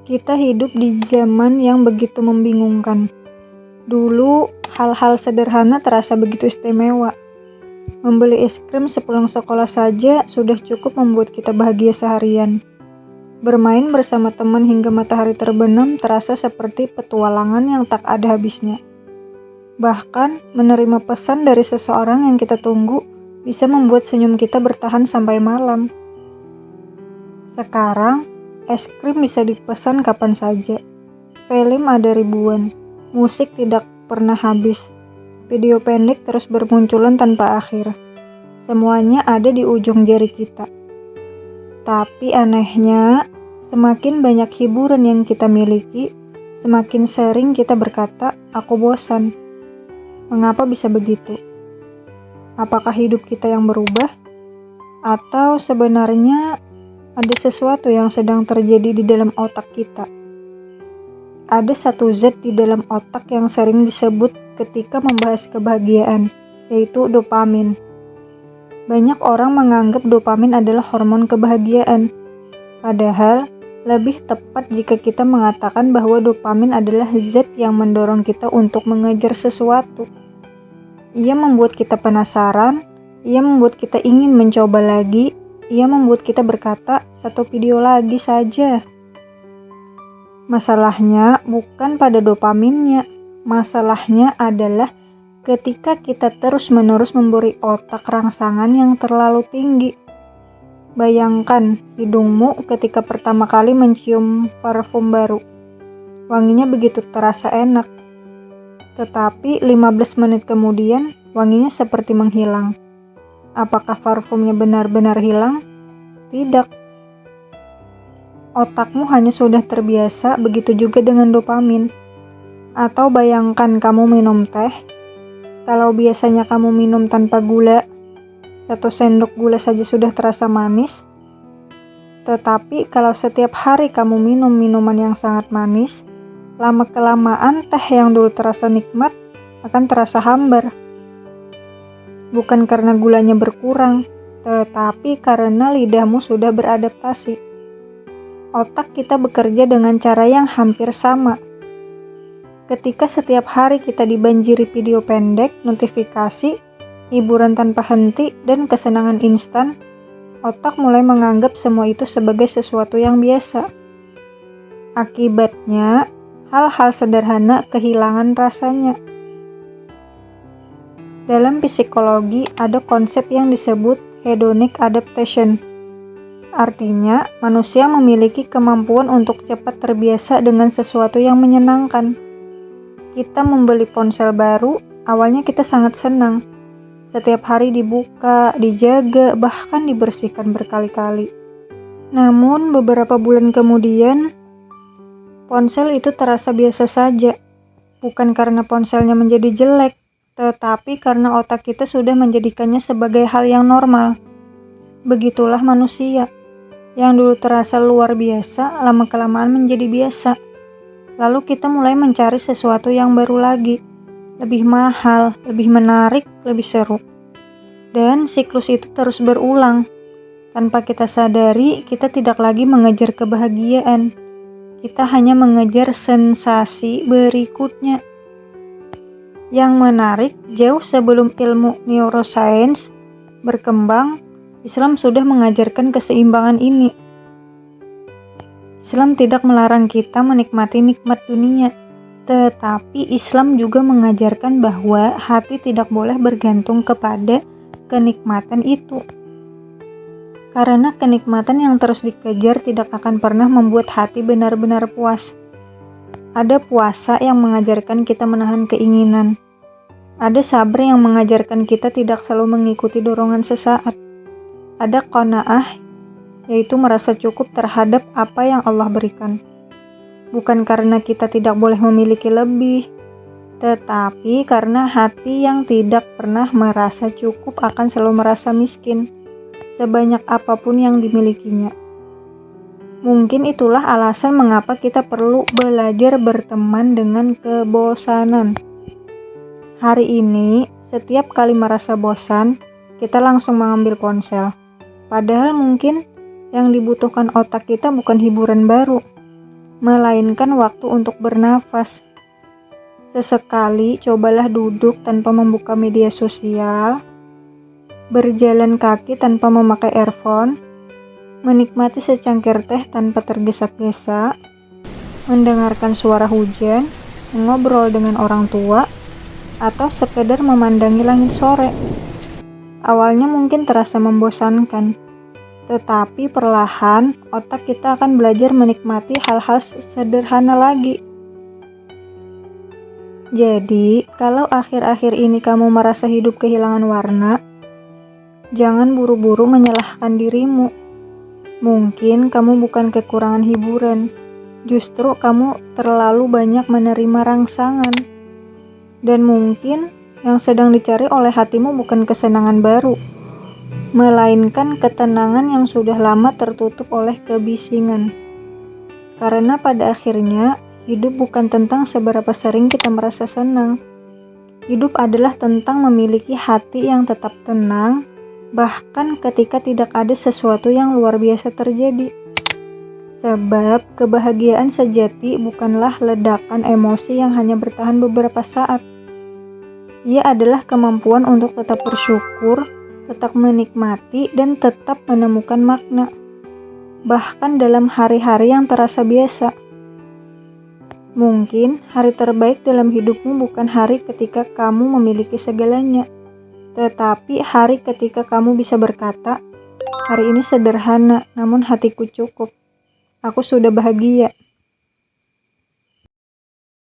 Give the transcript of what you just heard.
Kita hidup di zaman yang begitu membingungkan. Dulu, hal-hal sederhana terasa begitu istimewa. Membeli es krim sepulang sekolah saja sudah cukup membuat kita bahagia seharian. Bermain bersama teman hingga matahari terbenam terasa seperti petualangan yang tak ada habisnya. Bahkan, menerima pesan dari seseorang yang kita tunggu bisa membuat senyum kita bertahan sampai malam. Sekarang, es krim bisa dipesan kapan saja. Film ada ribuan. Musik tidak pernah habis. Video pendek terus bermunculan tanpa akhir. Semuanya ada di ujung jari kita. Tapi anehnya, semakin banyak hiburan yang kita miliki, semakin sering kita berkata, "Aku bosan." Mengapa bisa begitu? Apakah hidup kita yang berubah? Atau sebenarnya ada sesuatu yang sedang terjadi di dalam otak kita? Ada satu zat di dalam otak yang sering disebut ketika membahas kebahagiaan, yaitu dopamin. Banyak orang menganggap dopamin adalah hormon kebahagiaan. Padahal, lebih tepat jika kita mengatakan bahwa dopamin adalah zat yang mendorong kita untuk mengejar sesuatu. Ia membuat kita penasaran, ia membuat kita ingin mencoba lagi, ia membuat kita berkata, "Satu video lagi saja." Masalahnya bukan pada dopaminnya, masalahnya adalah ketika kita terus-menerus memberi otak rangsangan yang terlalu tinggi. Bayangkan hidungmu ketika pertama kali mencium parfum baru. Wanginya begitu terasa enak. Tetapi 15 menit kemudian, wanginya seperti menghilang. Apakah parfumnya benar-benar hilang? Tidak. Otakmu hanya sudah terbiasa, begitu juga dengan dopamin. Atau bayangkan kamu minum teh. Kalau biasanya kamu minum tanpa gula, 1 sendok gula saja sudah terasa manis. Tetapi kalau setiap hari kamu minum minuman yang sangat manis, lama-kelamaan teh yang dulu terasa nikmat akan terasa hambar. Bukan karena gulanya berkurang, tetapi karena lidahmu sudah beradaptasi. Otak kita bekerja dengan cara yang hampir sama. Ketika setiap hari kita dibanjiri video pendek, notifikasi, hiburan tanpa henti, dan kesenangan instan, otak mulai menganggap semua itu sebagai sesuatu yang biasa. Akibatnya, hal-hal sederhana kehilangan rasanya. Dalam psikologi ada konsep yang disebut hedonic adaptation. Artinya, manusia memiliki kemampuan untuk cepat terbiasa dengan sesuatu yang menyenangkan. Kita membeli ponsel baru, awalnya kita sangat senang. Setiap hari dibuka, dijaga, bahkan dibersihkan berkali-kali. Namun, beberapa bulan kemudian, ponsel itu terasa biasa saja. Bukan karena ponselnya menjadi jelek, tetapi karena otak kita sudah menjadikannya sebagai hal yang normal. Begitulah manusia. Yang dulu terasa luar biasa, lama-kelamaan menjadi biasa. Lalu kita mulai mencari sesuatu yang baru lagi, lebih mahal, lebih menarik, lebih seru. Dan siklus itu terus berulang. Tanpa kita sadari, kita tidak lagi mengejar kebahagiaan. Kita hanya mengejar sensasi berikutnya. Yang menarik, jauh sebelum ilmu neuroscience berkembang, Islam sudah mengajarkan keseimbangan ini. Islam tidak melarang kita menikmati nikmat dunia, tetapi Islam juga mengajarkan bahwa hati tidak boleh bergantung kepada kenikmatan itu. Karena kenikmatan yang terus dikejar tidak akan pernah membuat hati benar-benar puas. Ada puasa yang mengajarkan kita menahan keinginan. Ada sabar yang mengajarkan kita tidak selalu mengikuti dorongan sesaat. Ada qanaah, yaitu merasa cukup terhadap apa yang Allah berikan. Bukan karena kita tidak boleh memiliki lebih, tetapi karena hati yang tidak pernah merasa cukup akan selalu merasa miskin, sebanyak apapun yang dimilikinya. Mungkin itulah alasan mengapa kita perlu belajar berteman dengan kebosanan. Hari ini, setiap kali merasa bosan, kita langsung mengambil ponsel. Padahal mungkin yang dibutuhkan otak kita bukan hiburan baru, melainkan waktu untuk bernafas. Sesekali cobalah duduk tanpa membuka media sosial, berjalan kaki tanpa memakai earphone, menikmati secangkir teh tanpa tergesa-gesa, mendengarkan suara hujan, mengobrol dengan orang tua, atau sekedar memandangi langit sore. Awalnya mungkin terasa membosankan, tetapi perlahan otak kita akan belajar menikmati hal-hal sederhana lagi. Jadi, kalau akhir-akhir ini kamu merasa hidup kehilangan warna, jangan buru-buru menyalahkan dirimu. Mungkin kamu bukan kekurangan hiburan, justru kamu terlalu banyak menerima rangsangan. Dan mungkin yang sedang dicari oleh hatimu bukan kesenangan baru, melainkan ketenangan yang sudah lama tertutup oleh kebisingan. Karena pada akhirnya, hidup bukan tentang seberapa sering kita merasa senang. Hidup adalah tentang memiliki hati yang tetap tenang, bahkan ketika tidak ada sesuatu yang luar biasa terjadi. Sebab kebahagiaan sejati bukanlah ledakan emosi yang hanya bertahan beberapa saat. Ia adalah kemampuan untuk tetap bersyukur, tetap menikmati, dan tetap menemukan makna, bahkan dalam hari-hari yang terasa biasa. Mungkin hari terbaik dalam hidupmu bukan hari ketika kamu memiliki segalanya, tetapi hari ketika kamu bisa berkata, "Hari ini sederhana, namun hatiku cukup. Aku sudah bahagia."